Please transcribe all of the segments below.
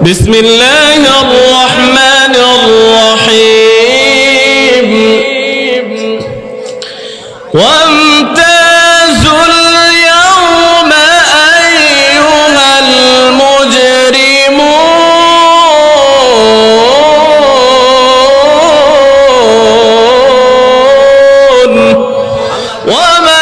বিসমিল্লাহির রহমানির রহিম ওয়ামতাজুল ইয়াওমা আইয়ুহাল মুজরিমুন ওয়ামা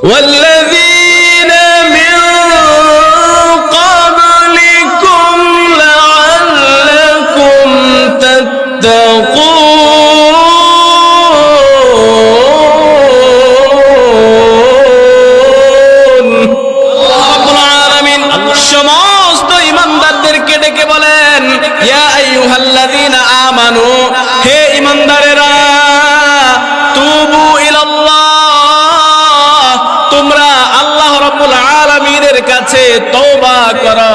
والذين من قبلكم لعلكم تتقون رب العالمين সমস্ত ঈমানদারদেরকে ডেকে বলেন ইয়া আইয়ুহাল্লাযীনা আমানু হে ঈমানদারেরা তুবু ইলাল্লাহ তোমরা আল্লাহ রাব্বুল আলামিনের কাছে তওবা করো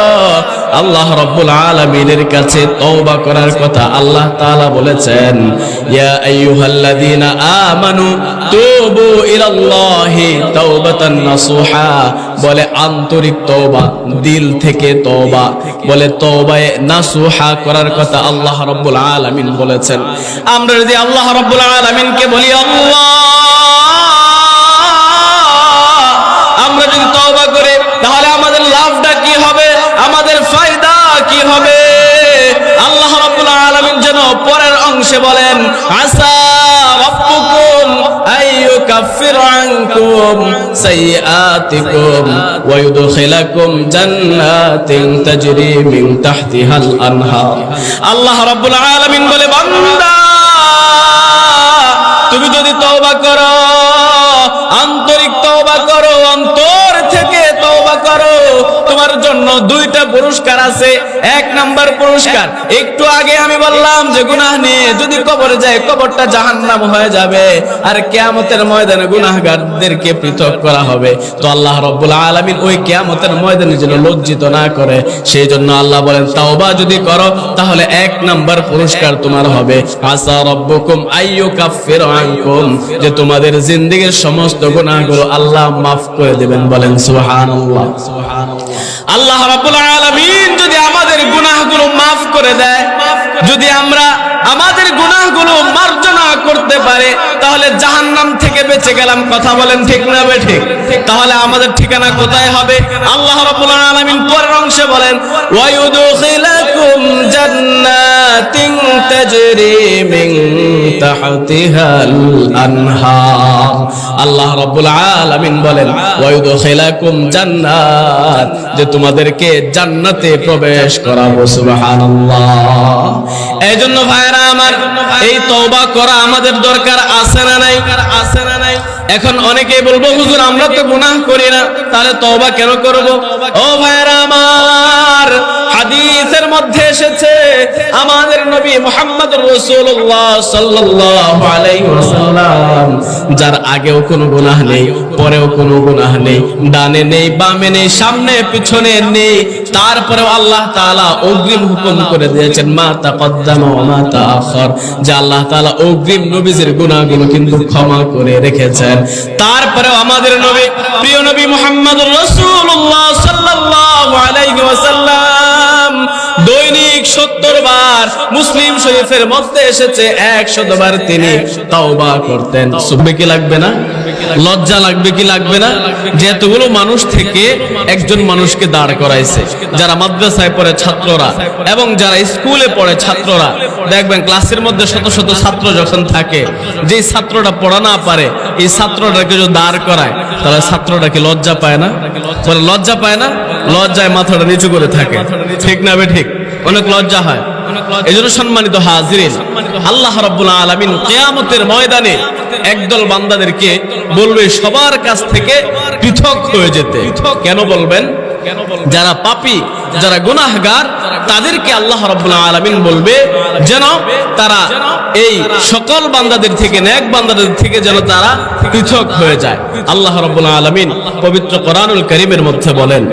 আল্লাহ রাব্বুল আলামিনের কাছে তওবা করার কথা আল্লাহ তাআলা বলেছেন ইয়া আইয়ুহাল্লাযীনা আমানু তুবু ইলাল্লাহি তাওবাতান নাসুহা বলে আন্তরিক তওবা দিল থেকে তওবা বলে তওবায়ে নাসুহা করার কথা আল্লাহ রাব্বুল আলামিন বলেছেন আমরা যদি আল্লাহ রাব্বুল আলামিনকে বলি আল্লাহ আমরা যদি তওবা করি তাহলে আমাদের লাভটা কি হবে আমাদের ফায়দা কি হবে আল্লাহ রাব্বুল আলামিন যেন পরের অংশে বলেন আসা রাব্বুকুম আইয়ুকাফির আনকুম সাইয়্যাতিকুম ওয়া ইউদখিলাকুম জান্নাতিন তাজরি মিন তাহতিহাল আনহার আল্লাহ রাব্বুল আলামিন বলে বান্দা তুমি যদি তওবা করো আন্তরিক তওবা করো অন্তর থেকে তওবা করো তোমার জন্য দুইটা পুরস্কার আছে এক নাম্বার পুরস্কার একটু আগে আমি বললাম যে গুনাহ নিয়ে যদি কবরে যায় কবরটা জাহান্নাম হয়ে যাবে আর কিয়ামতের ময়দানে গুনাহগারদেরকে পৃথক করা হবে তো আল্লাহ রাব্বুল আলামিন ওই কিয়ামতের ময়দানে যেন লজ্জিত না করে সেই জন্য আল্লাহ বলেন তাওবা যদি করো তাহলে এক নাম্বার পুরস্কার তোমার হবে আসা রাব্বুকুম আইয়ুকাফির আনকুম যে তোমাদের জিন্দেগীর সমস্ত গুনাহগুলো আল্লাহ মাফ করে দিবেন বলেন সুবহানাল্লাহ আল্লাহ রাব্বুল আলামিন যদি আমাদের গুনাহগুলো মাফ করে দেয় যদি আমরা আমাদের গুনাহগুলো মার্জনা করতে পারে তাহলে জাহান্নাম থেকে বেঁচে গেলাম কথা বলেন ঠিক না বেঠিক তাহলে আমাদের ঠিকানা কোথায় হবে আল্লাহ রাব্বুল আলামিন পরের অংশে বলেন ওয়া ইউদখিলাকুম জান্নাতিন তাজরি মিন তাহতিহাল আনহার আল্লাহ রাব্বুল আলামিন বলেন ওয়া ইউদখিলাকুম জান্নাত যে তোমাদেরকে জান্নাতে প্রবেশ করাবো সুবহানাল্লাহ এইজন্য ভাইরা আমার এই তওবা করা আমাদের দরকার আছে না নাই এখন অনেকেই বলবো হুজুর আমরা তো গুনাহ করি না তাহলে তওবা কেন করব ও ভাইরা আমার হাদিসের মধ্যে এসেছে আমাদের নবী মুহাম্মদুর রাসূলুল্লাহ সাল্লাল্লাহু আলাইহি ওয়াসাল্লাম যার আগেও কোনো গুনাহ নেই পরেও কোনো গুনাহ নেই ডানে নেই বামে নেই সামনে পিছনে নেই তারপরেও আল্লাহ তাআলা অগ্রিম হুকুম করে দিয়েছেন মা তাকদ্দামা ওয়া মা তাআখার যে আল্লাহ তাআলা অগ্রিম নবীদের গুনাহগুলো কিন্তু ক্ষমা করে রেখেছেন তারপরেও আমাদের নবী প্রিয় নবী মুহাম্মদুর রাসূলুল্লাহ সাল্লাল্লাহু আলাইহি ওয়াসাল্লাম দৈনিক 70 বার মুসলিম শরীফের মধ্যে এসেছে 100 বার তিনি তাওবা করতেন সুবহানাল্লাহ কি লাগবে না লজ্জা লাগবে কি লাগবে না যে এতগুলো মানুষ থেকে একজন মানুষকে দাঁড় করাইছে যারা মাদ্রাসায় পড়ে ছাত্ররা এবং যারা স্কুলে পড়ে ছাত্ররা দেখবেন ক্লাসের মধ্যে শত শত ছাত্র যখন থাকে যে ছাত্রটা পড়া না পারে এই ছাত্রটাকে যদি দাঁড় করায় তাহলে ছাত্রটা কি লজ্জা পায় না বলে লজ্জা পায় না লজ্জায় মাথাটা নিচু করে থাকে ঠিক না বে ঠিক অনেক লজ্জা হয় এজন্য সম্মানিত হাজিরিন, আল্লাহ রাব্বুল আলামিন কিয়ামতের ময়দানে একদল বান্দাদেরকে বলবে সবার কাছ থেকে পৃথক হয়ে যেতে। কেন বলবেন? যারা পাপী, যারা গুনাহগার, তাদেরকে আল্লাহ রাব্বুল আলামিন বলবে যেন তারা এই সকল বান্দাদের থেকে, নেক বান্দাদের থেকে যেন তারা পৃথক হয়ে যায়। আল্লাহ রাব্বুল আলামিন পবিত্র কোরআনুল কারীমের মধ্যে বলেন,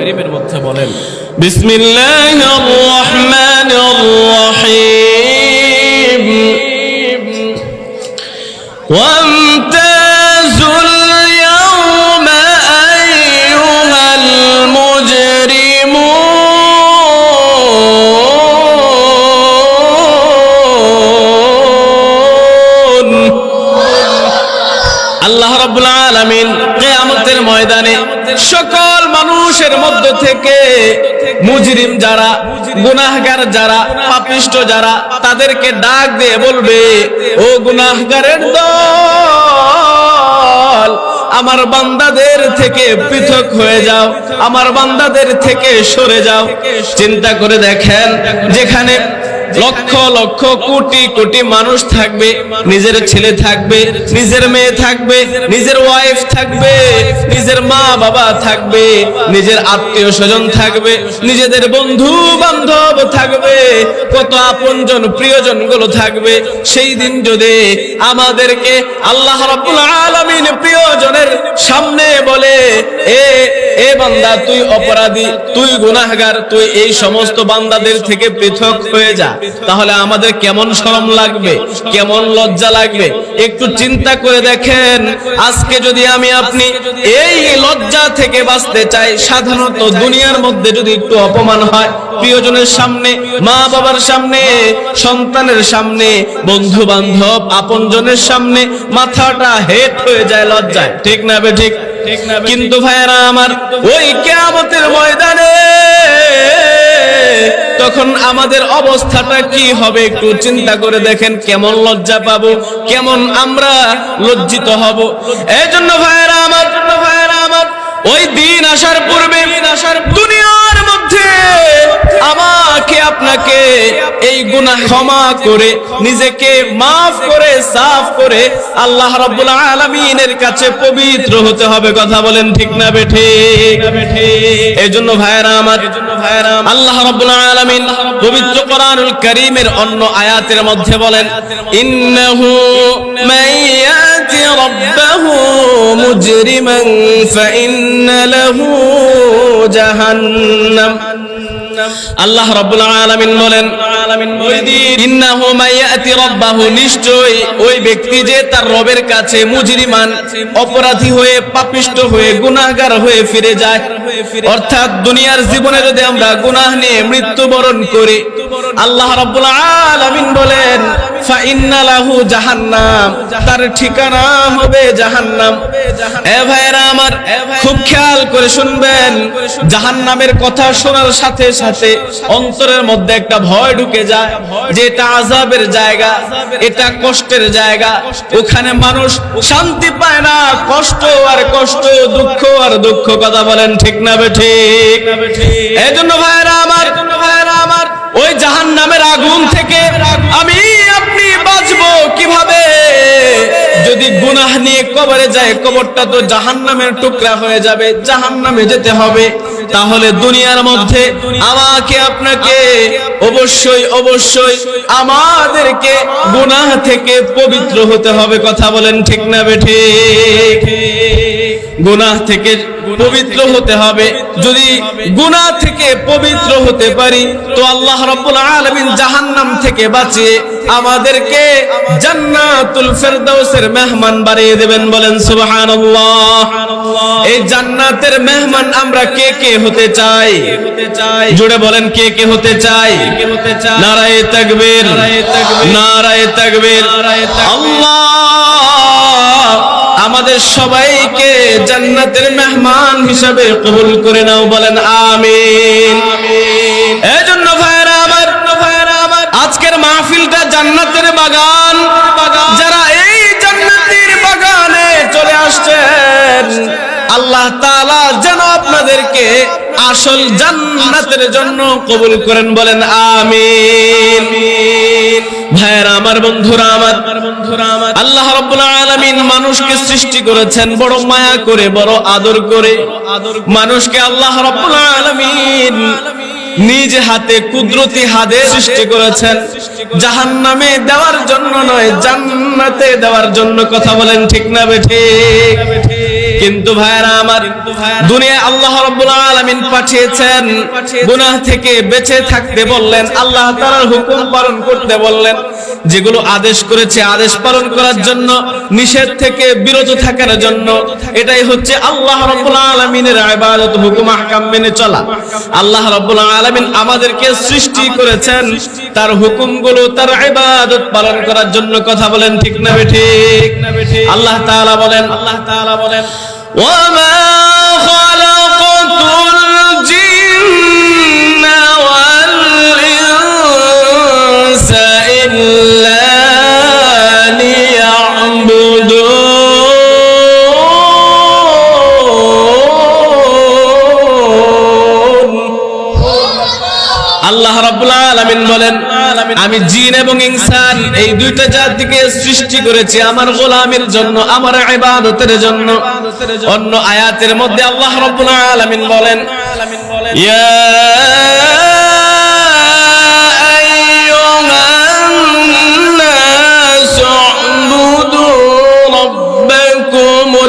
বিসমিল্লাহির রহমানির রহিম, ওয়ামতাজুল ইয়াওমা আইয়ুহাল মুজরিমুন। আল্লাহ রাব্বুল আলামিন কিয়ামতের ময়দানে সকল মানুষের মধ্য থেকে মুজরিম যারা, গুনাহগার যারা, পাপিষ্ঠ যারা, তাদেরকে ডাক দিয়ে বলবে, ও গুনাহগারের দল, আমার বান্দাদের থেকে পৃথক হয়ে যাও, আমার বান্দাদের থেকে সরে যাও। চিন্তা করে দেখেন, যেখানে লক্ষ লক্ষ কোটি কোটি মানুষ থাকবে, নিজের ছেলে থাকবে, নিজের মেয়ে থাকবে, নিজের ওয়াইফ থাকবে, নিজের মা বাবা থাকবে, নিজের আত্মীয় স্বজন থাকবে, নিজেদের বন্ধু বান্ধব থাকবে, কত আপনজন প্রিয়জন গুলো থাকবে। সেই দিন যদি আমাদেরকে আল্লাহ রাব্বুল আলামিন প্রিয়জনের সামনে বলে, এ বান্দা তুই অপরাধী, তুই গুনাহগার, তুই এই সমস্ত বান্দাদের থেকে পৃথক হয়ে যা, তাহলে আমাদের কেমন শরম লাগবে, কেমন লজ্জা লাগবে। একটু চিন্তা করে দেখেন, আজকে যদি আমি আপনি এই লজ্জা থেকে বাঁচতে চাই, সাধারণত দুনিয়ার মধ্যে যদি একটু অপমান হয়, প্রিয়জনের সামনে, মা বাবার সামনে, সন্তানের সামনে, বন্ধু বান্ধব আপনজনের সামনে মাথাটা হেট হয়ে যায় লজ্জায়, ঠিক না বে ঠিক? কিন্তু ভাইরা আমার, ওই কিয়ামতের ময়দানে তখন আমাদের অবস্থাটা কি হবে একটু চিন্তা করে দেখেন, কেমন লজ্জা পাবো, কেমন আমরা লজ্জিত হব। এই জন্য ভাইরা আমার, ওই দিন আসার পূর্বে দুনিয়ার মধ্যে আমাকে আপনাকে এই গুনাহ ক্ষমা করে, নিজেকে মাফ করে, সাফ করে আল্লাহ রাব্বুল আলামিনের কাছে পবিত্র হতে হবে। কথা বলেন ঠিক না বেঠিক? এই জন্য ভাইরা আমার, আল্লাহ রাব্বুল আলামিন পবিত্র কোরআনুল কারীমের অন্য আয়াতের মধ্যে বলেন, ইন্নাহু মাইয়াতি রাব্বাহু মুজরিমান ফাইন্না লাহু জাহান্নাম। আল্লাহ রাব্বুল আলামিন বলেন, ইন্নাহু মাইয়াতি রাব্বাহু, নিশ্চয় ওই ব্যক্তি যে তার রবের কাছে মুজরিমান, অপরাধী হয়ে, পাপিষ্ঠ হয়ে, গুনাহগার হয়ে ফিরে যায়। অর্থাৎ দুনিয়ার জীবনে যদি আমরা গুনাহ নিয়ে মৃত্যুবরণ করি, আল্লাহ রাব্বুল আলামিন বলেন ফাইন্না লাহু জাহান্নাম, তার ঠিকানা হবে জাহান্নাম। এ ভাইরা আমার, খুব খেয়াল করে শুনবেন, জাহান্নামের কথা শোনার সাথে সাথে অন্তরের মধ্যে একটা ভয় ঢুকে যায় যে এটা আযাবের জায়গা, এটা কষ্টের জায়গা, ওখানে মানুষ শান্তি পায় না, কষ্ট আর কষ্ট, দুঃখ আর দুঃখ। কথা বলেন ঠিক না বেঠিক? এই জন্য ভাইরা আমার, ওই জাহান্নামের আগুন থেকে আমি আপনি বাঁচবো কিভাবে? যদি গুনাহ নিয়ে কবরে যায়, কবরটা তো জাহান্নামের টুকরা হয়ে যাবে, জাহান্নামে যেতে হবে। তাহলে দুনিয়ার মধ্যে আমাকে আপনাকে অবশ্যই আমাদেরকে গুনাহ থেকে পবিত্র হতে হবে। কথা বলেন ঠিক না বেঠিক? গুনাহ থেকে পবিত্র হতে হবে। যদি গুনাহ থেকে পবিত্র হতে পারি, তো আল্লাহ রাব্বুল আলামিন জাহান্নাম থেকে বাঁচিয়ে আমাদেরকে জান্নাতুল ফেরদাউসের মেহমান বানিয়ে দেবেন। বলেন সুবহানাল্লাহ। এই জান্নাতের মেহমান আমরা কে কে হতে চাই? জোরে বলেন, কে কে হতে চাই? নারায়ে তাকবীর, নারায়ে তাকবীর। আল্লাহ আমাদের সবাইকে জান্নাতের মেহমান হিসেবে কবুল করে নাও। বলেন আমিন। এজন্য ভাইরা আমার, আজকের মাহফিলটা জান্নাতের বাগান। যারা এই জান্নাতের বাগানে চলে আসছেন, আল্লাহ তাআলা যেন আপনাদেরকে আসল জান্নাতের জন্য কবুল করেন, বলেন আমিন। ভাইরা আমার, বন্ধুরা আমার, আল্লাহ রাব্বুল আলামিন মানুষকে সৃষ্টি করেছেন বড় মায়া করে, বড় আদর করে। মানুষকে আল্লাহ রাব্বুল আলামিন নিজ হাতে কুদরতি হাতে সৃষ্টি করেছেন জাহান্নামে দেওয়ার জন্য নয়, জান্নাতে দেওয়ার জন্য। কথা বলেন ঠিক না বেঠিক? কিন্তু ভাইরা আমার, দুনিয়ায় আল্লাহ রাব্বুল আলামিন পাঠিয়েছেন গুনাহ থেকে বেঁচে থাকতে বললেন, আল্লাহ তাআলার হুকুম পালন করতে বললেন। যেগুলো আদেশ করেছে আদেশ পালন করার জন্য, নিষেধ থেকে বিরত থাকার জন্য। এটাই হচ্ছে আল্লাহ রাব্বুল আলামিনের ইবাদত, হুকুম আহকাম মেনে চলা। আল্লাহ রাব্বুল আলামিন আমাদেরকে সৃষ্টি করেছেন তার হুকুমগুলো, তার ইবাদত পালন করার জন্য। কথা বলেন ঠিক না বেঠিক? আল্লাহ তাআলা বলেন, ওয়ামা খালাকাতুল জিন্না ওয়াল ইনসা ইল্লা লিয়াবুদুন। আল্লাহ রাব্বুল আলামিন বলেন, আমি জিন এবং ইনসান এই দুইটা জাতিকে সৃষ্টি করেছি আমার গোলামের জন্য, আমার ইবাদতের জন্য। অন্য আয়াতের মধ্যে আল্লাহ রাব্বুল আলামিন বলেন, ইয়া আইয়ুহান নাসু উ'বুদু রাব্বাকুমুল্লাযী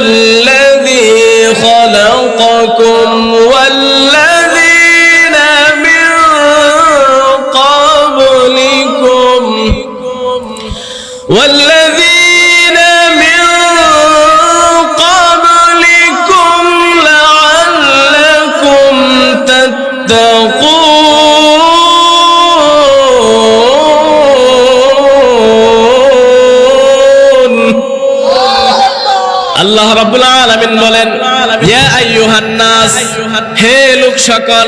খালাকাকুম ওয়াল্লাযীনা মিন ক্বাবলিকুম والذين من قبلكم لعلكم تتقون। আল্লাহ রাব্বুল আলামিন বলেন, ইয়া আইয়ুহান নাস, হে লোক সকল।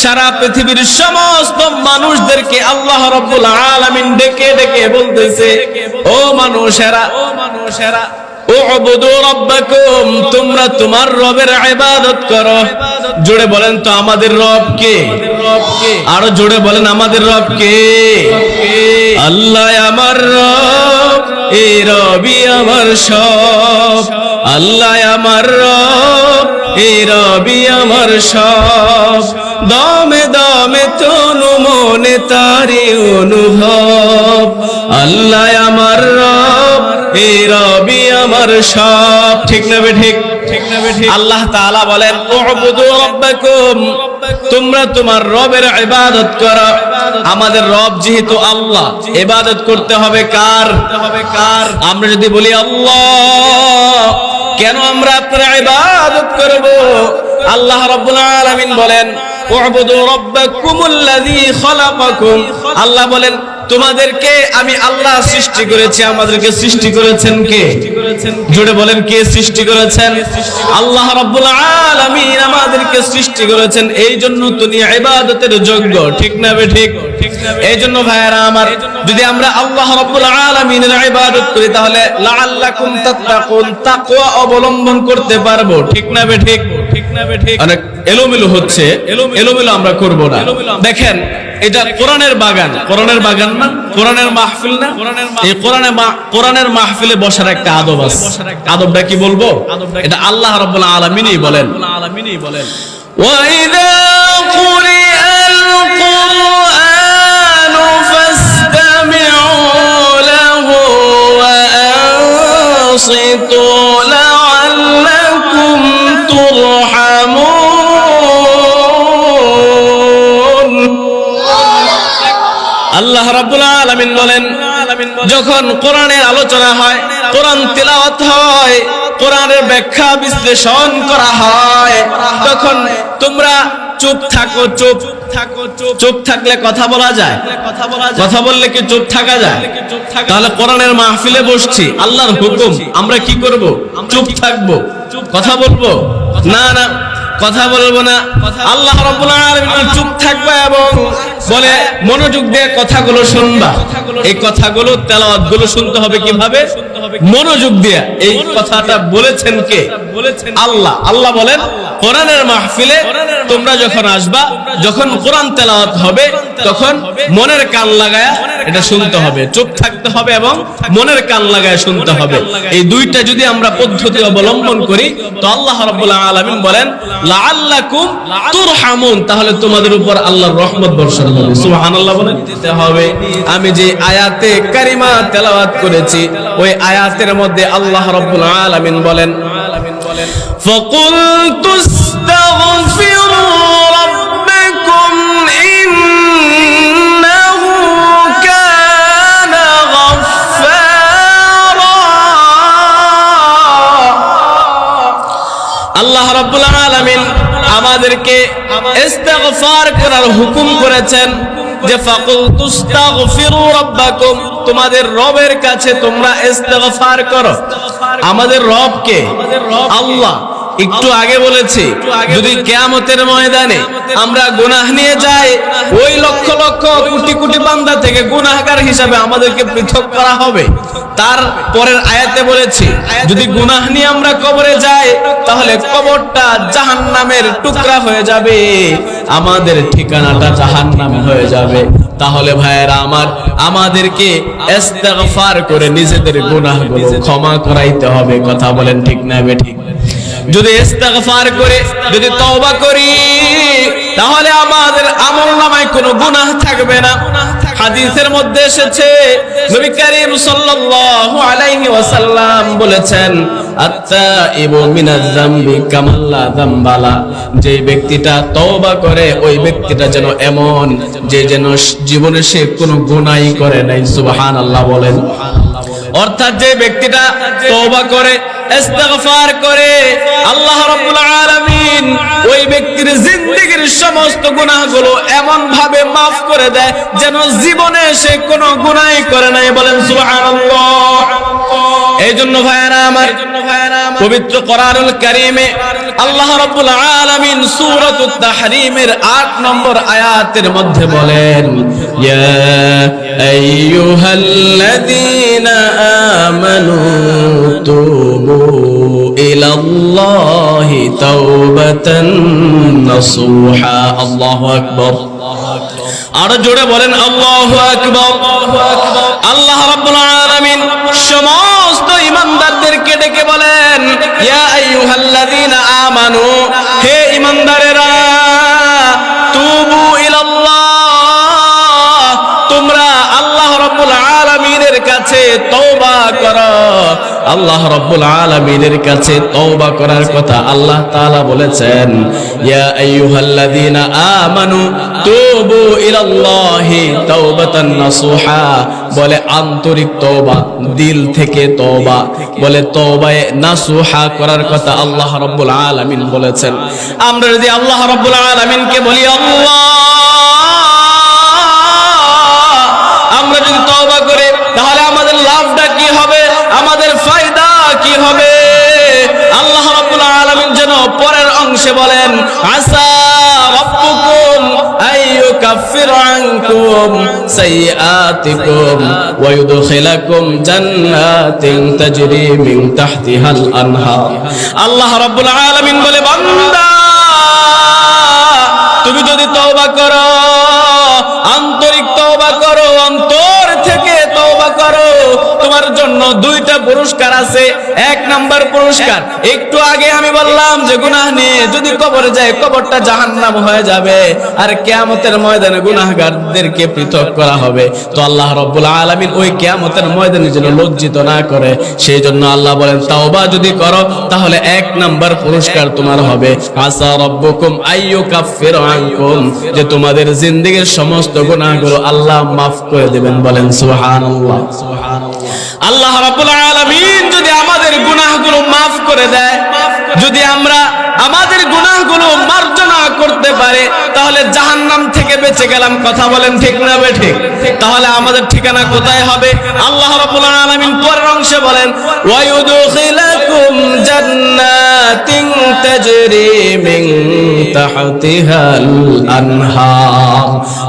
সারা পৃথিবীর সমস্ত মানুষদেরকে আল্লাহ রাব্বুল আলামিন ডেকে ডেকে বলতেছে, ও মানুষেরা, উ'বুদু রাব্বাকুম, তোমরা তোমার রবের ইবাদত করো। জোরে বলেন তো, আমাদের রব কে? আরো জোরে বলেন, আমাদের রব কে? আল্লাহ আমার রব, এই রবই আমার সব। আল্লাহ আমার রব, এই রবি আমার সব। দমে দমে তনু মনে তারি অনুভব। আল্লাহ আমার রব, এই রবি আমার সব। ঠিক না বেঠিক? আল্লাহ তাআলা বলেন, উ'বুদু রাব্বাকুম, তোমরা তোমার রবের ইবাদত করো। আমাদের রব যেহেতু আল্লাহ, ইবাদত করতে হবে কার? আমরা যদি বলি আল্লাহ, কেন আমরা আপনার ইবাদত করব? আল্লাহ রাব্বুল আলামিন বলেন, উ'বুদু রাব্বাকুমুল্লাযী খালাকাকুম। আল্লাহ বলেন, তোমাদেরকে আমি আল্লাহ সৃষ্টি করেছি। আমাদেরকে সৃষ্টি করেছেন কে? জোরে বলেন, কে সৃষ্টি করেছেন? আল্লাহ রাব্বুল আলামিন আমাদেরকে সৃষ্টি করেছেন, এই জন্য তিনি ইবাদতের যোগ্য। ঠিক না বেঠিক? এই জন্য ভাইরা আমার, যদি আমরা আল্লাহ রাব্বুল আলামিনের ইবাদত করি তাহলে লাআল্লাকুম তাত্তাকুন, তাকওয়া অবলম্বন করতে পারবো। ঠিক না বেঠিক? অনেক এলোমেলো হচ্ছে, এলোমেলো আমরা করব না। দেখেন, এটা কোরআনের বাগান, কোরআনের বাগান না, কোরআনের মাহফিল না। এই কোরআনের মাহফিলে বসার একটা আদব আছে। আদবটা কি বলবো? এটা আল্লাহ রাব্বুল আলামিনই বলেন, ওয়াইদা কুরিআল কুরআনু ফাসতামিউ লাহু ওয়া আনসিতু লাআল্লাকুম তুরহামুন। আল্লাহ রাব্বুল আলামিন বলেন, যখন কোরআনের আলোচনা হয়, কোরআন তিলাওয়াত হয়, কোরআনের ব্যাখ্যা বিশ্লেষণ করা হয়, তখন তোমরা চুপ থাকো। চুপ থাকলে কথা বলা যায়? কথা বললে কি চুপ থাকা যায়? তাহলে কোরআনের মাহফিলে বসছি, আল্লাহর হুকুম, আমরা কি করব? চুপ থাকবো? কথা বলবো না? কথা বলবো না। আল্লাহ রাব্বুল আলামিন চুপ থাকবা এবং বলে মনোযোগ দিয়ে কথাগুলো শুনবা। এই কথাগুলো তেলাওয়াত গুলো শুনতে হবে কিভাবে? মনোযোগ দিয়ে। এই কথাটা বলেছেন কে? আল্লাহ। আল্লাহ বলেন কোরআনের মাহফিলে তোমরা যখন আসবা, যখন কোরআন তেলাওয়াত হবে, তখন মনের কান লাগায়া এটা শুনতে হবে, চুপ থাকতে হবে এবং মনের কান লাগায়া শুনতে হবে। এই দুইটা যদি আমরা পদ্ধতি অবলম্বন করি তো আল্লাহ রাব্বুল আলামিন বলেন লাআল্লাকুম তুরহামুন, তাহলে তোমাদের উপর আল্লাহর রহমত বর্ষণ হবে। সুবহানাল্লাহ বলেন দিতে হবে। আমি যে আয়াতে কারিমা তেলাওয়াত করেছি ওই আয়াতের মধ্যে আল্লাহ রাব্বুল আলামিন বলেন ফাকুলতু ইস্তাগফিরু রাব্বাকুম ইন্নাহু কানা গাফফারা। আল্লাহ রাব্বুল আলামিন আমাদেরকে ইস্তিগফার করার হুকুম করেছেন যে ফাকুলতু ইস্তাগফিরু রাব্বাকুম, তোমাদের রবের কাছে তোমরা ইস্তিগফার করো। আমাদের রব কে? আল্লাহ। একটু আগে বলেছি যদি কিয়ামতের ময়দানে আমরা গুনাহ নিয়ে যাই, ওই লক্ষ লক্ষ কোটি কোটি বান্দা থেকে গুনাহগার হিসাবে আমাদেরকে পৃথক করা হবে। তার পরের আয়াতে বলেছি যদি গুনাহ নিয়ে আমরা কবরে যাই তাহলে কবরটা জাহান্নামের টুকরা হয়ে যাবে, আমাদের ঠিকানাটা জাহান্নাম হয়ে যাবে। তাহলে ভাইয়েরা আমার, আমাদেরকে ইস্তিগফার করে নিজেদের গুনাহগুলো ক্ষমা করাইতে হবে। কথা বলেন ঠিক না বেঠিক? যদি ইস্তিগফার করে যদি তওবা করি তাহলে আমাদের আমলনামায় কোনো গুনাহ থাকবে না। হাদিসের মধ্যে এসেছে নবী করিম সাল্লাল্লাহু আলাইহি ওয়াসাল্লাম বলেছেন আত-তাইবু মিনাজ যামবি কামান লা যামবালা, যে ব্যক্তিটা তওবা করে ওই ব্যক্তিটা যেন এমন যে যেন জীবনে সে কোনো গুনাহই করে নাই। সুবহানাল্লাহ বলেন। অর্থাৎ যে ব্যক্তিটা তওবা করে ইস্তিগফার করে আল্লাহ রাব্বুল আলামিন ওই ব্যক্তির জিন্দেগীর সমস্ত গুনাহগুলো এমন ভাবে maaf করে দেয় যেন জীবনে সে কোনো গুনাহই করে নাই। বলেন সুবহানাল্লাহ। এইজন্য ভাইরা আমার, পবিত্র কোরআনুল কারীমে আল্লাহ রাব্বুল আলামিন সূরাতুত তাহরীমের 8 নম্বর আয়াতের মধ্যে বলেন ইয়া আইয়ুহাল্লাযীনা আমানু তুবু ইলাল্লাহি তাওবাতান নাসুহা। আল্লাহু আকবার। আর জোরে বলেন আল্লাহু আকবার। আল্লাহ রাব্বুল আলামিন সমস্ত ঈমানদারদেরকে ডেকে বলেন ইয়া আইয়ুহাল্লাযীনা আমানু, হে ঈমানদারেরা, তুবু ইলাল্লাহ, তোমরা আল্লাহ রাব্বুল আলামিনের কাছে তওবা করো। আল্লাহ রাব্বুল আলামিনের কাছে তওবা করার কথা আল্লাহ তাআলা বলেছেন ইয়া আইয়ুহাল্লাযীনা আমানু তুবু ইলাল্লাহি তাওবাতান নাসুহা, বলে আন্তরিক তওবা, দিল থেকে তওবা, বলে তওবায়ে নাসুহা করার কথা আল্লাহ রাব্বুল আলামিন বলেছেন। আমরা যদি আল্লাহ রাব্বুল আলামিনকে বলি আল্লাহ, আমরা যদি তওবা করে তাহলে আমাদের লাভটা কি হবে, আমাদের ফায়দা কি হবে? আল্লাহ রাব্বুল আলামিন যেন পরের অংশে বলেন আসা রাব্বুকুম আইয়ুকাফির আনকুম সাইয়্যাতিকুম ওয়া ইউদখিলাকুম জান্নাতিন তাজরি মিন তাহতিহাল আনহার। আল্লাহ রাব্বুল আলামিন বলে বান্দা, তুমি যদি তওবা করো, আন্তরিক তওবা করো, অন্তর থেকে তওবা করো, তোমার জন্য দুইটা পুরস্কার আছে। এক নাম্বার পুরস্কার, একটু আগে আমি বললাম যে গুনাহ নিয়ে যদি কবরে যায় কবরটা জাহান্নাম হয়ে যাবে, আর কিয়ামতের ময়দানে গুনাহগারদেরকে পৃথক করা হবে। তো আল্লাহ রাব্বুল আলামিন ওই কিয়ামতের ময়দানে যেন লজ্জিত না করে, সেই জন্য আল্লাহ বলেন তাওবা যদি করো তাহলে এক নাম্বার পুরস্কার তোমার হবে আসা রাব্বুকুম আইয়ুকাফির আনকুম, যে তোমাদের জিন্দেগীর সমস্ত গুনাহগুলো আল্লাহ মাফ করে দিবেন। বলেন সুবহানাল্লাহ। আল্লাহ রাব্বুল আলামিন যদি আমাদের গুনাহগুলো মাফ করে দেয়, যদি আমরা আমাদের গুনাহগুলো মার্জনা করতে পারি, তাহলে জাহান্নাম থেকে বেঁচে গেলাম। কথা বলেন ঠিক না বেঠিক? তাহলে আমাদের ঠিকানা কোথায় হবে? আল্লাহ রাব্বুল আলামিন পরের অংশে বলেন ওয়া ইউদখিলাকুম জান্নাতিন তাজরি মিন তাহতিহাল আনহার।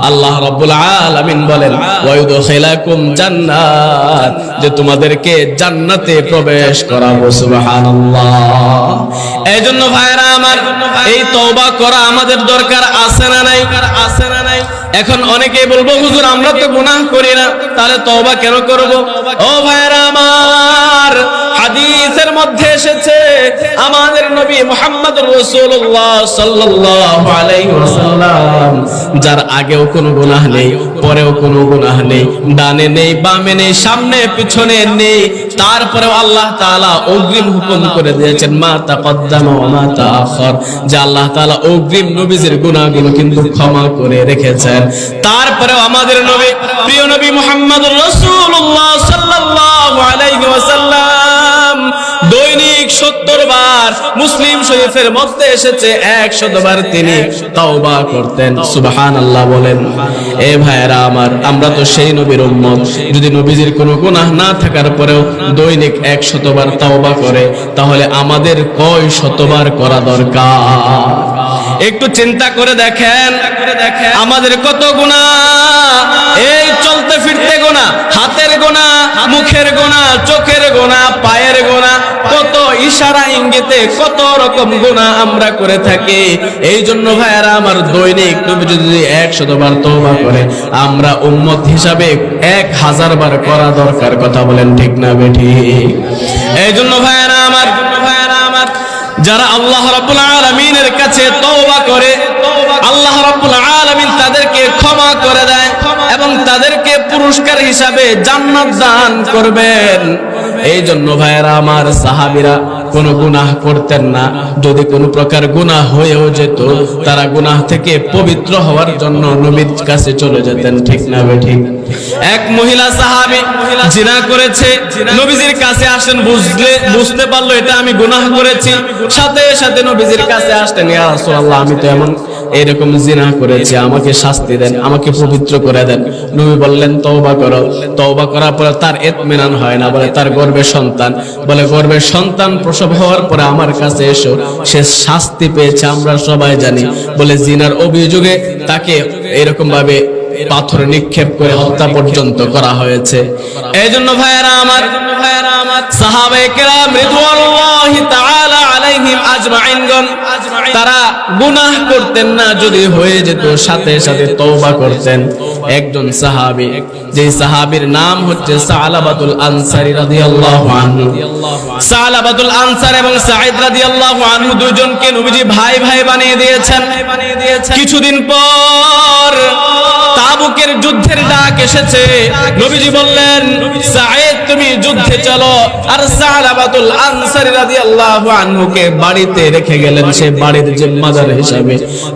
আল্লাহ রাব্বুল আলামিন বলেন ওয়ায়ুদখিলাকুম জান্নাত, যে তোমাদেরকে জান্নাতে প্রবেশ করাবো। সুবহানাল্লাহ। এইজন্য ভাইরা আমার, এই তওবা করা আমাদের দরকার আছে না নাই? আছে না নাই? এখন অনেকেই বলবো হুজুর আমরা তো গুনাহ করি না, তাহলে তওবা কেন করব? ও ভাইরা আমার, হাদিসের মধ্যে এসেছে আমাদের নবী মুহাম্মদুর রাসূলুল্লাহ সাল্লাল্লাহু আলাইহি ওয়াসাল্লাম, যার আগেও কোনো গুনাহ নেই, পরেও কোনো গুনাহ নেই, ডানে নেই, বামে নেই, সামনে পিছনে নেই, তারপরেও আল্লাহ তাআলা অগ্রিম হুকুম করে দিয়েছেন মা তাকদ্দামা ওয়া মা তাআখার, যে আল্লাহ তাআলা অগ্রিম নবীজির গুনাহগুলো কিন্তু ক্ষমা করে রেখেছেন। তারপরেও আমাদের নবী, প্রিয় নবী মুহাম্মদুর রাসূলুল্লাহ সাল্লাল্লাহু আলাইহি ওয়াসাল্লাম দৈনিক 70 বার, মুসলিম শরীফের মধ্যে এসেছে 100 বার তিনি তাওবা করতেন। সুবহানাল্লাহ বলেন। এ ভাইরা আমার, আমরা তো সেই নবীর উম্মত, যদি নবীজির কোনো গুনাহ না থাকার পরেও দৈনিক 100 বার তাওবা করে, তাহলে আমাদের কয় শতবার করা দরকার? একটু চিন্তা করে দেখেন, আমাদের কত গুনাহ, এই চলতে ফিরতে গুনাহ, হাতের গুনাহ, মুখের গুনাহ, চোখের গুনাহ, পায়ের গুনাহ, কত ইশারা ইঙ্গিতে কত রকম গুনাহ আমরা করে থাকি। এই জন্য ভাইয়ারা আমার, দৈনিক নবী যদি 100 বার তওবা করে, আমরা উম্মত হিসাবে 1000 বার করা দরকার। কথা বলেন ঠিক না বেঠিক? এই জন্য ভাইয়ারা আমার, যারা আল্লাহ রাব্বুল আলামিনের কাছে তওবা করে, আল্লাহ রাব্বুল আলামিন তাদেরকে ক্ষমা করে দেয় এবং তাদেরকে পুরস্কার হিসাবে জান্নাত দান করবেন। এই জন্য ভাইয়েরা আমার, সাহাবীরা কোনো গুনাহ করতেন না, যদি কোনো প্রকার গুনাহ হয়েও যেত, তারা গুনাহ থেকে পবিত্র হওয়ার জন্য নবীর কাছে চলে যেতেন। ঠিক না বেঠিক? এক মহিলা সাহাবী জিনা করেছে, নবীজির কাছে আসেন, বুঝতে পারলো এটা আমি গুনাহ করেছি, সাথে সাথে নবীজির কাছে আসলেন, ইয়া রাসূলুল্লাহ আমি তো এরকম জিনা করেছি, আমাকে শাস্তি দেন, আমাকে পবিত্র করে দেন। নবী বললেন তওবা করো। তওবা করার পরে তার ইতমিনান হয় না, বলে তার গর্ভে সন্তান, বলে গর্ভে সন্তান প্রসব হওয়ার পরে আমার কাছে এসো, সে শাস্তি পেয়েছে আমরা সবাই জানি। বলে জিনার অভিযোগে তাকে এরকম ভাবে পাথর নিক্ষেপ করে হত্যা পর্যন্ত করা হয়েছে। এই জন্য ভাইয়েরা আমার, সাহাবায়ে কেরাম রিদওয়ানুল্লাহি তাআলা আলাইহিম আজমাইনগণ, তারা গুনাহ করতেন না, যদি হয়ে যেত সাথে সাথে তওবা করতেন। একজন সাহাবী, যে সাহাবীর নাম হচ্ছে সালাবাতুল আনসারী রাদিয়াল্লাহু আনহু। সালাবাতুল আনসার এবং সাঈদ রাদিয়াল্লাহু আনহু দুইজনকে নবীজি ভাই ভাই বানিয়ে দিয়েছেন। কিছুদিন পর তাবুকের যুদ্ধের ডাক এসেছে, নবীজি বললেন সাঈদ তুমি যুদ্ধে চলো, আর সালাবাতুল আনসারী রাদিয়াল্লাহু আনহুকে বাড়িতে রেখে গেলেন। সে বাড়ির জিম্মাদার হিসাবে,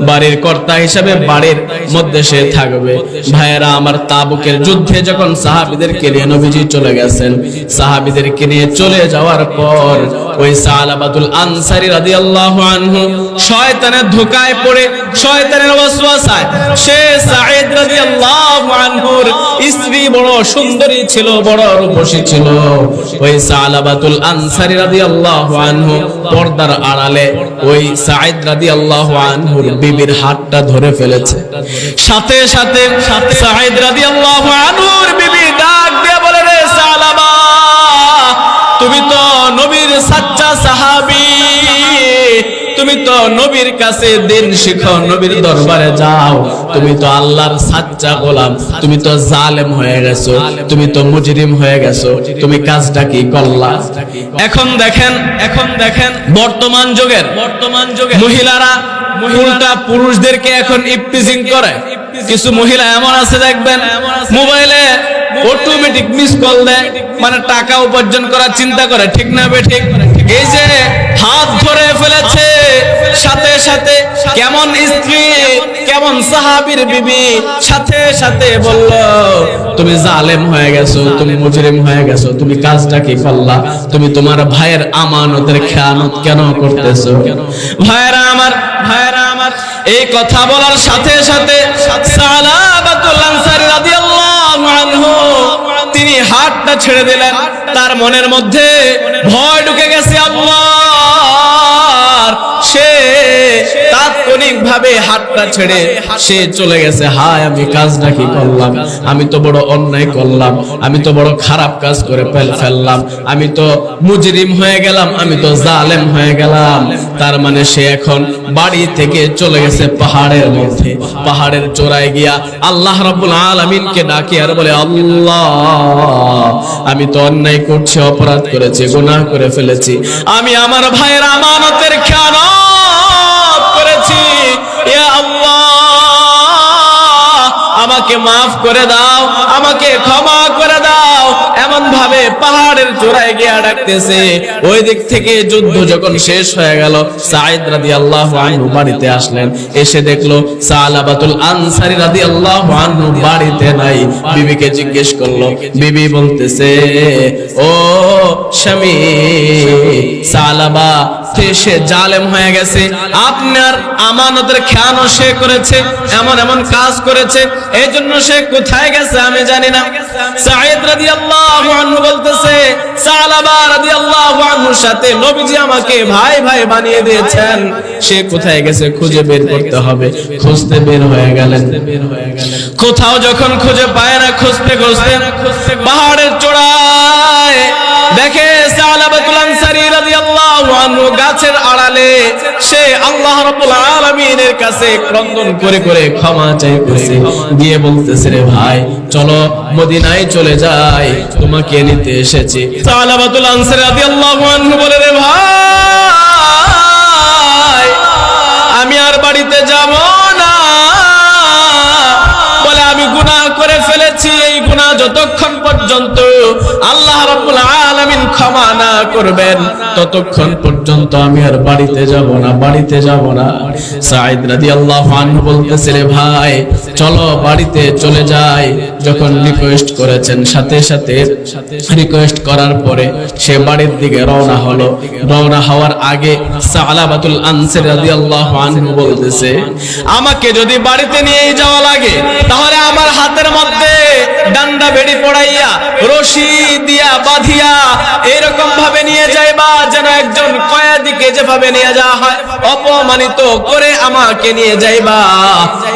বাড়ির কর্তা হিসাবে বাড়ির মধ্যে সে থাকবে। ভাইয়েরা আমার, তাবুকের যুদ্ধে যখন সাহাবীদেরকে নিয়ে নবীজি চলে গেছেন, সাহাবীদেরকে নিয়ে চলে যাওয়ার পর ওই সালাবাতুল আনসারী রাদিয়াল্লাহু আনহু শয়তানের ধোঁকায় পড়ে, শয়তানের ওয়াসওয়াসায়, সে সাঈদ রাদিয়াল্লাহু আনহুর স্ত্রী বড় সুন্দরী ছিল, বড় রূপসী ছিল। ওই সালাবাতুল আনসারী রাদিয়াল্লাহু আনহু পর্দার আড়ালে ওই সাঈদ রাদিয়াল্লাহু আনহুর বিবির হাতটা ধরে ফেলেছে। সাথে সাথে সাঈদ রাদিয়াল্লাহু আনহুর বিবি ডাক দিয়ে বলে, রে সালাবা, তুমি তো নবীর সাচ্চা সাহাবী, তুমি তো নবীর কাছে দিন শিখো, নবীর দরবারে যাও, তুমি তো আল্লাহর সাচ্চা গোলাম, তুমি তো জালেম হয়ে গেছো, তুমি তো মুজরিম হয়ে গেছো, তুমি কাজটা কি করলা? এখন দেখেন বর্তমান যুগের মহিলারা উল্টা পুরুষদেরকে এখন ইফটিজিং করে। কিছু মহিলা এমন আছে দেখবেন, মোবাইলে অটোমেটিক মিস কল দেয়, মানে টাকা উপার্জন করার চিন্তা করে। ঠিক না বেঠিক? এই যে হাত ধরে ফেলেছে, সাথে সাথে কেমন স্ত্রী, কেমন সাহাবীর বিবি, সাথে সাথে বলল তুমি জালেম হয়ে গেছো, তুমি মুজরিম হয়ে গেছো, তুমি কাজটা কি করলা? তুমি তোমার ভাইয়ের আমানতের খেয়ানত কেন করতেছো? ভাইয়েরা আমার, এই কথা বলার সাথে সাথে সালাবাতুল আনসারী রাদিয়াল্লাহু আনহু তিনি হাতটা ছেড়ে দিলেন। তার মনের মধ্যে ভয় ঢুকে গেছে আল্লাহর। সে তাৎক্ষণিক ভাবে হাতটা ছেড়ে সে চলে গেছে। হায় আমি কাজটা কি করলাম, আমি তো বড় অন্যায় করলাম, আমি তো বড় খারাপ কাজ করে ফেললাম, আমি তো মুজরিম হয়ে গেলাম, আমি তো জালেম হয়ে গেলাম। তার মানে সে এখন বাড়ি থেকে চলে গেছে পাহাড়ের মধ্যে, পাহাড়ের চূড়ায় গিয়া আল্লাহ রাব্বুল আলামিনকে ডাকে আর বলে, আল্লাহ আমি তো অন্যায় করছি, অপরাধ করেছি, গুনাহ করে ফেলেছি, আমি আমার ভাইয়ের আমানতের খেয়ানত করেছি, ইয়া আল্লাহ আমাকে মাফ করে দাও, আমাকে ক্ষমা করে দাও। এমন ভাবে পাহাড়ের চূড়ায় গিয়ে ডাকতেছে। ওই দিক থেকে যুদ্ধ যখন শেষ হয়ে গেল, সাঈদ রাদিয়াল্লাহু আনহু বাড়িতে আসলেন। এসে দেখলো সালাবাতুল আনসারী রাদিয়াল্লাহু আনহু বাড়িতে নাই। বিবিকে জিজ্ঞেস করলো, বিবি বলতেছে, ও স্বামী, সালাবা সে জালেম হয়ে গেছে, আপনার আমানতের খেয়ানত সে করেছে, এমন এমন কাজ করেছে, এই জন্য সে কোথায় গেছে আমি জানি না। সাঈদ রাদিয়াল্লাহু আনহু বলতেছে, সালাবা রাদিয়াল্লাহু আনহুর সাথে নবীজি আমাকে ভাই ভাই বানিয়ে দিয়েছেন, সে কোথায় গেছে খুঁজে বের করতে হবে। খুঁজতে বের হয়ে গেলেন। কোথাও যখন খুঁজে পায় না, খুঁজতে খুঁজতে পাহাড়ের চূড়ায় দেখে সালাবাতুল আনসারী রাদিয়াল্লাহু আনহু গাছের আড়ালে সে আল্লাহ রাব্বুল আলামিনের কাছে ক্রন্দন করে করে ক্ষমা চাইতেছে। গিয়ে বলতেছে, রে ভাই চলো মদিনায় চলে যাই, তোমাকে নিতে এসেছি। সালাবাতুল আনসারী রাদিয়াল্লাহু আনহু বলে, রে ভাই আমি আর বাড়িতে যাব না, বলে আমি গুনাহ করে ফেলেছি, এই গুনাহ যতক্ষণ পর্যন্ত আল্লাহ রাব্বুল আলামিন ক্ষমা না করবেন ততক্ষণ পর্যন্ত আমি আর বাড়িতে যাব না, বাড়িতে যাব না। সাঈদ রাদিয়াল্লাহু আনহু বলতেছে, রে ভাই চলো বাড়িতে চলে যাই। যখন রিকোয়েস্ট করেছেন, সাথে সাথে রিকোয়েস্ট করার পরে সে বাড়ির দিকে রওনা হলো। রওনা হওয়ার আগে সালাবাতুল আনসারী রাদিয়াল্লাহু আনহু বলতেছে, আমাকে যদি বাড়িতে নিয়ে যাওয়া লাগে তাহলে আমার হাতের মধ্যে ডান্ডা বেড়ি পড়াইয়া রশি দিয়া বাঁধিয়া এরকম ভাবে নিয়ে যাইবা যেন একজন কয়েদিকে যেভাবে নিয়ে যাওয়া হয়, অপমানিত করে আমাকে নিয়ে যাইবা।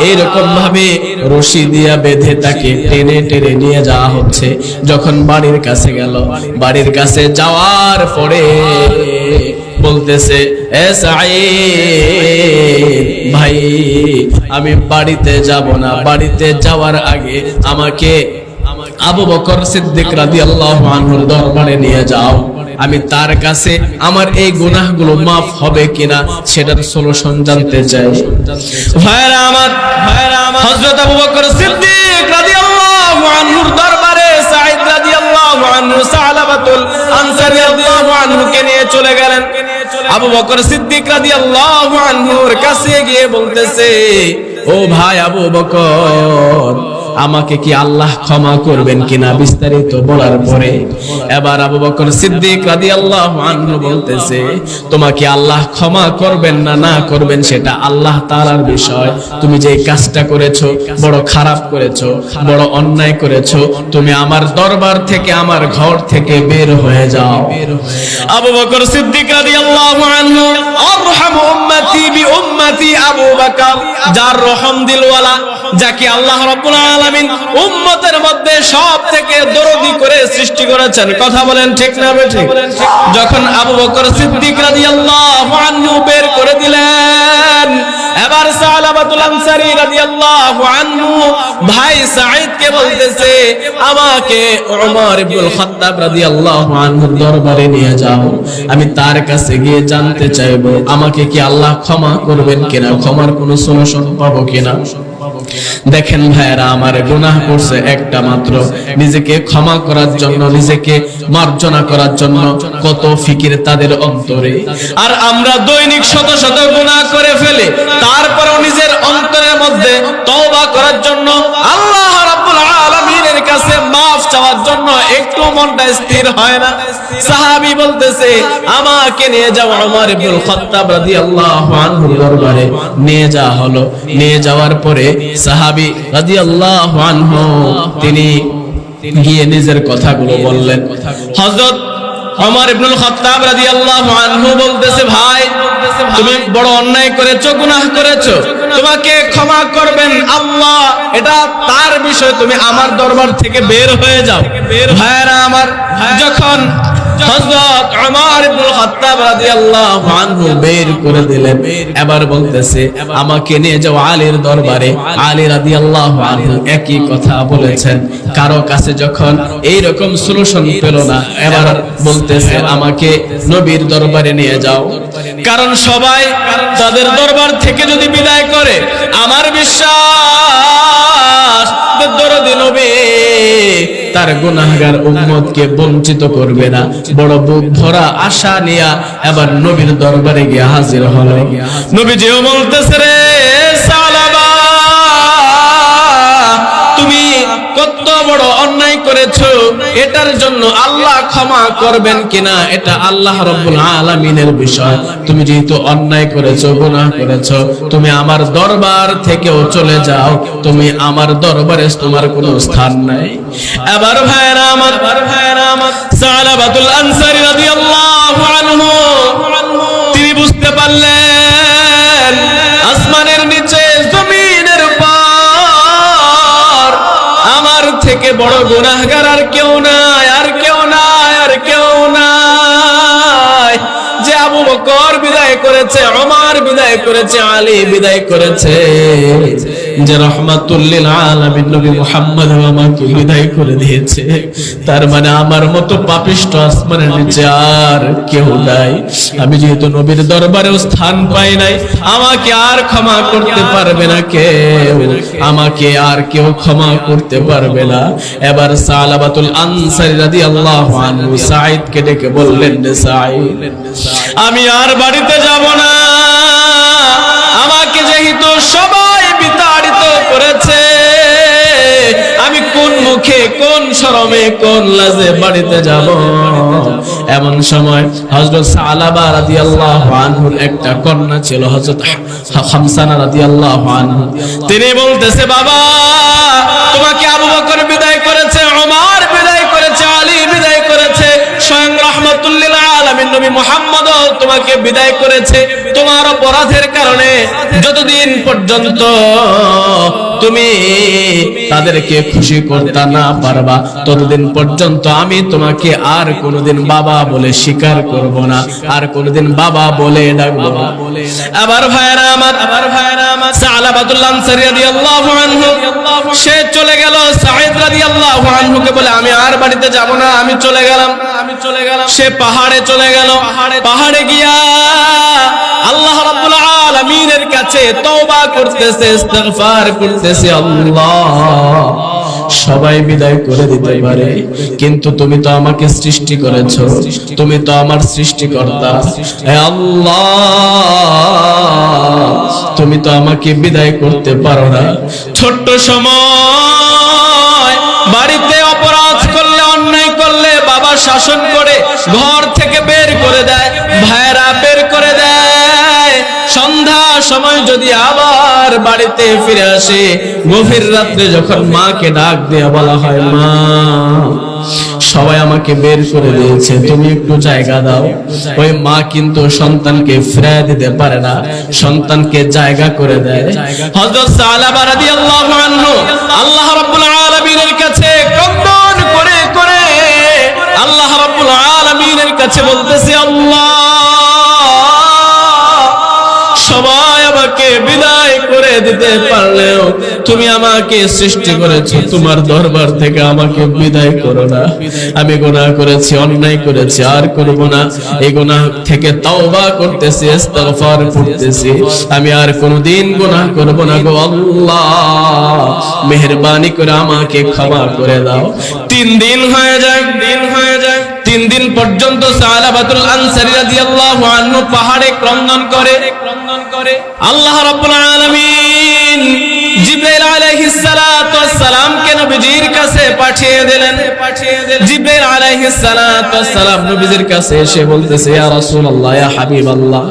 এরকম ভাবে রশি দিয়া বেঁধে তাকে টেনে টেনে নিয়ে যাওয়া হচ্ছে। যখন বাড়ির কাছে গেল, বাড়ির কাছে যাওয়ার পরে বলতেছে, এ সাঈদ ভাই আমি বাড়িতে যাব না, বাড়িতে যাওয়ার আগে আমাকে আবু বকর সিদ্দিক রাদিয়াল্লাহু আনহুর দরবারে নিয়ে যাও, আমি তার কাছে আমার এই গুনাহগুলো মাফ হবে কিনা সেটার সলিউশন জানতে চাই। ভাইরা আমার, হযরত আবু বকর সিদ্দিক রাদিয়াল্লাহু আনহুর দরবারে সাঈদ রাদিয়াল্লাহু আনহু সালাবাতুল আনসারী রাদিয়াল্লাহু আনহুকে নিয়ে চলে গেলেন। আবু বকর সিদ্দিক রাদিয়াল্লাহু আনহুর কাছে গিয়ে বলতেছে, ও ভাই আবু বকর, আমাকে কি আল্লাহ ক্ষমা করবেন কিনা বিস্তারিত বলার পরে এবার আবু বকর সিদ্দিক রাদিয়াল্লাহু আনহু বলতেছে, তোমাকে আল্লাহ ক্ষমা করবেন না না করবেন সেটা আল্লাহ তাআলার বিষয়। তুমি যে কাজটা করেছো বড় খারাপ করেছো, বড় অন্যায় করেছো, তুমি আমার দরবার থেকে আমার ঘর থেকে বের হয়ে যাও। আবু বকর সিদ্দিক রাদিয়াল্লাহু আনহু আরহামু উম্মতি বিউম্মতি আবু বকর, যার রহম দিলওয়ালা, যাকে আল্লাহ রাব্বুল আলামিন উম্মতের মধ্যে সবথেকে দরদি করে সৃষ্টি করেছেন। কথা বলেন ঠিক না বেঠিক? যখন আবু বকর সিদ্দিক রাদিয়াল্লাহু আনহু বের করে দিলেন, এবার সালাবাতুল আনসারী রাদিয়াল্লাহু আনহু ভাই সাঈদকে বলতেছে, আমাকে ওমর ইবনুল খাত্তাব রাদিয়াল্লাহু আনহুর দরবারে নিয়ে যাও, আমি তার কাছে গিয়ে জানতে চাইবো আমাকে কি আল্লাহ ক্ষমা করবেন কিনা, ক্ষমার কোনো সলিউশন পাবো কিনা। দেখেন ভাইরা আমার, গুনাহ করছে একটা মাত্র, নিজেকে ক্ষমা করার জন্য, নিজেকে মার্জনা করার জন্য কত ফিকির তাদের অন্তরে। আর আমরা দৈনিক শত শত গুনাহ করে ফেলে তারপরেও নিজের অন্তরের মধ্যে তওবা করার জন্য, আল্লাহ রাব্বুল আলামিনের কাছে মাফ চাওয়ার জন্য একটু মনটা স্থির হয় না। সাহাবী বলতেছে, আমাকে নিয়ে যাও ওমর ইবনুল খাত্তাব রাদিয়াল্লাহু আনহুর দরবারে। নিয়ে যাওয়া হলো। নিয়ে যাওয়ার পরে সাহাবী রাদিয়াল্লাহু আনহু তিনি গিয়ে নিজের কথাগুলো বললেন। হযরত ওমর ইবনুল খাত্তাব রাদিয়াল্লাহু আনহু বলতেছে, ভাই তুমি বড় অন্যায় করেছো, গুনাহ করেছো, তোমাকে ক্ষমা করবেন আল্লাহ, এটা তার বিষয়, তুমি আমার দরবার থেকে বের হয়ে যাও। ভাইরা আমার, যখন হযরত ওমর ইবনে খাত্তাব রাদিয়াল্লাহু আনহু বের করে দিলেন, এবার বলতেছে আমাকে নিয়ে যাও আলীর দরবারে। আলী রাদিয়াল্লাহু আনহু একই কথা বলেছেন। কারো কাছে যখন এই রকম সলিউশন পেল না, এবার বলতেছে আমাকে নবীর দরবারে নিয়ে যাও। কারণ সবাই তাদের দরবার থেকে যদি বিদায় করে, আমার বিশ্বাস দরদি নবী তার গুনাহগার উম্মতকে বঞ্চিত করবে না। বড় বুক ভরা আশা নিয়া এবার নবীর দরবারে গিয়ে হাজির হলো। নবী যেও বলতেছে, রে সালাবা, তুমি কত বড় অন্যায় করেছো, এটার জন্য আল্লাহ ক্ষমা করবেন কিনা এটা আল্লাহ রাব্বুল আলামিনের বিষয়। তুমি যেহেতু অন্যায় করেছো, গুনাহ করেছো, তুমি আমার দরবার থেকেও চলে যাও, তুমি আমার দরবারে তোমার কোনো স্থান নাই। এবার ভাইরা আমার, সালাবাতুল আনসারী রাদিয়াল্লাহু আনহু তিনি বুঝতে পারলেন আসমানের নিচে জমিনের উপর আমার থেকে বড় গুনাহগার আর কেউ নাই, আর কেউ নাই, আর কেউ নাই। যে আবু বকর বিদায় করেছে, ওমর বিদায় করেছে, আলী বিদায় করেছে, যে রহমাতুল লিল আলামিন নবী মুহাম্মদ আমাকে বিদায় করে দিয়েছে, তার মানে আমার মতো পাপিষ্ঠ আসমানের নিচে আর কেউ নাই। আমি যেহেতু নবীর দরবারেও স্থান পাই নাই, আমাকে আর ক্ষমা করতে পারবে না কেউ, আমাকে আর কেউ ক্ষমা করতে পারবে না। এবার সালাবাতুল আনসারী রাদিয়াল্লাহু আনহু সাঈদকে ডেকে বললেন, সাঈদ, আমি আর বাড়িতে যাব না, আমাকে যেহেতু সবাই বিতাড়িত করেছে, আমি কোন মুখে, কোন শরমে, কোন লাজে বাড়িতে যাব? এমন সময় হযরত সালাবা রাদিয়াল্লাহু আনহুর একটা কন্যা ছিল, হযরত হামসানা রাদিয়াল্লাহু আনহু, তিনি বলতেছে, বাবা, তোমাকে আবু বকর বিদায় করেছে, ওমর বিদায় করেছে, আলী বিদায় করেছে, স্বয়ং রাহমাতুল লিল আলামিন নবী মুহাম্মদ তোমাকে বিদায় করেছে। তোমার অপরাধের কারণে যতদিন পর্যন্ত তুমি তাদেরকে খুশি করতে না পারবা, ততদিন পর্যন্ত আমি তোমাকে আর কোনোদিন বাবা বলে স্বীকার করব না, আর কোনোদিন বাবা বলে ডাকবো না। আবার ভাইরা আমার, সালাবাতুল আনসারী রাদিয়াল্লাহু আনহু সে চলে গেল সাঈদ রাদিয়াল্লাহু আনহুকে বলে, আমি আর বাড়িতে যাব না, আমি চলে গেলাম। সে পাহাড়ে চলে গেল। পাহাড়ে গিয়া আল্লাহ রাব্বুল আলামিনের কাছে তওবা করতেছে, ইস্তিগফার করতেছে, আল্লাহ, সবাই বিদায় করে দিতে পারে, কিন্তু তুমি তো আমাকে সৃষ্টি করেছো, তুমি তো আমার সৃষ্টিকর্তা, হে আল্লাহ, তুমি তো আমাকে বিদায় করতে পারো না। ছোট্ট সময় বাড়িতে অপরাধ করলে, অন্যায় করলে বাবা শাসন করে ঘর থেকে বের করে দেয়, ভাইরা বের করে দেয়। সন্ধ্যা সময় যদি আবার বাড়িতে ফিরে আসে, গভীর রাত্রে যখন মাকে ডাক দিয়ে বলা হয়, মা, সবাই আমাকে বের করে দিয়েছে, তুমি একটু জায়গা দাও, ওই মা কিন্তু সন্তানকে ফিরিয়ে দিতে পারে না, সন্তানকে জায়গা করে দেয়। হযরত সালাবা রাদিয়াল্লাহু আনহু আল্লাহ রাব্বুল আলামিনের কাছে কন্দন করে করে আল্লাহ রাব্বুল আলামিনের কাছে বলতেছে, আল্লাহ, সবাই আমাকে বিদায় করে দিতে পারলেও তুমি আমাকে সৃষ্টি করেছো, তোমার দরবার থেকে আমাকে বিদায় করো না। আমি গুনাহ করেছি, অন্যায় করেছি, আর করব না। এই গুনাহ থেকে তওবা করতেছি, ইস্তিগফার করতেছি, আমি আর কোনোদিন গুনাহ করব না গো আল্লাহ, মেহেরবানি করে আমাকে ক্ষমা করে দাও। 3 দিন হয়ে যায়। 3 দিন পর্যন্ত সালাবাতুল আনসারী রাদিয়াল্লাহু আনহু পাহাড়ে ক্রন্দন করে। আল্লাহ রাব্বুল আলামিন জিবরাইল আলাইহিস সালাতু ওয়াস সালামকে নবীজি নবীর কাছে পাঠিয়ে দিলেন। জিবরাইল আলাইহিস সালাতু ওয়াস সালাম নবীজির কাছে এসে বলতেছে, ইয়া রাসূলুল্লাহ, ইয়া হাবিবাল্লাহ,